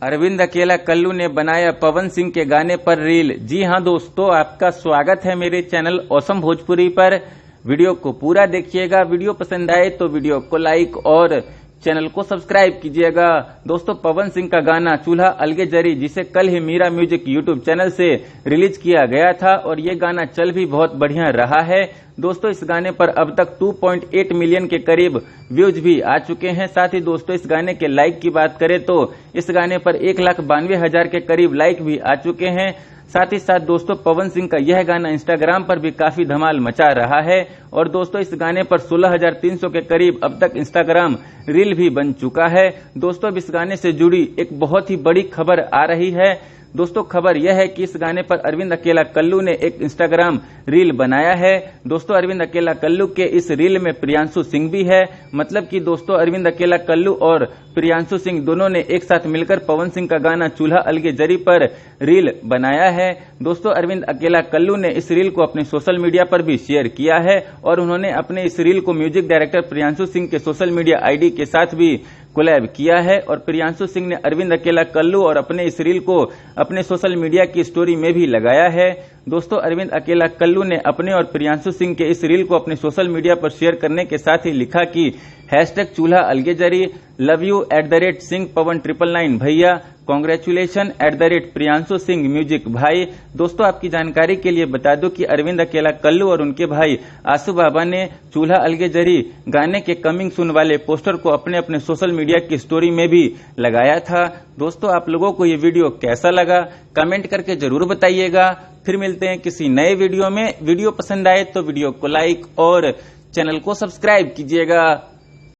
अरविंद अकेला कल्लू ने बनाया पवन सिंह के गाने पर रील। जी हां दोस्तों, आपका स्वागत है मेरे चैनल ऑसम भोजपुरी पर। वीडियो को पूरा देखिएगा। वीडियो पसंद आए तो वीडियो को लाइक और चैनल को सब्सक्राइब कीजिएगा। दोस्तों, पवन सिंह का गाना चूल्हा अलगे जरी, जिसे कल ही मीरा म्यूजिक यूट्यूब चैनल से रिलीज किया गया था और ये गाना चल भी बहुत बढ़िया रहा है। दोस्तों, इस गाने पर अब तक 2.8 मिलियन के करीब व्यूज भी आ चुके हैं। साथ ही दोस्तों, इस गाने के लाइक की बात करें तो इस गाने पर 1,92,000 के करीब लाइक भी आ चुके हैं। साथ ही साथ दोस्तों, पवन सिंह का यह गाना इंस्टाग्राम पर भी काफी धमाल मचा रहा है और दोस्तों, इस गाने पर 16,300 के करीब अब तक इंस्टाग्राम रील भी बन चुका है। दोस्तों, अब इस गाने से जुड़ी एक बहुत ही बड़ी खबर आ रही है। दोस्तों, खबर यह है कि इस गाने पर अरविंद अकेला कल्लू ने एक इंस्टाग्राम रील बनाया है। दोस्तों, अरविंद अकेला कल्लू के इस रील में प्रियांशु सिंह भी है। मतलब कि दोस्तों, अरविंद अकेला कल्लू और प्रियांशु सिंह दोनों ने एक साथ मिलकर पवन सिंह का गाना चूल्हा अलगे जरी पर रील बनाया है। दोस्तों, अरविंद अकेला कल्लू ने इस रील को अपने सोशल मीडिया पर भी शेयर किया है और उन्होंने अपने इस रील को म्यूजिक डायरेक्टर प्रियांशु सिंह के सोशल मीडिया आईडी के साथ भी कोलैब किया है और प्रियांशु सिंह ने अरविंद अकेला कल्लू और अपने इस रील को अपने सोशल मीडिया की स्टोरी में भी लगाया है। दोस्तों, अरविंद अकेला कल्लू ने अपने और प्रियांशु सिंह के इस रील को अपने सोशल मीडिया पर शेयर करने के साथ ही लिखा कि #चूल्हा अलगे जरी, लव यू @सिंह पवन 999 भैया, कांग्रेचुलेशन @प्रियांशु सिंह म्यूजिक भाई। दोस्तों, आपकी जानकारी के लिए बता दूं कि अरविंद अकेला कल्लू और उनके भाई आसू बाबा ने चूल्हा अलगे जरी गाने के कमिंग सून वाले पोस्टर को अपने अपने सोशल मीडिया की स्टोरी में भी लगाया था। दोस्तों, आप लोगों को ये वीडियो कैसा लगा कमेंट करके जरूर बताइएगा। फिर मिलते हैं किसी नए वीडियो में। वीडियो पसंद आए तो वीडियो को लाइक और चैनल को सब्सक्राइब कीजिएगा।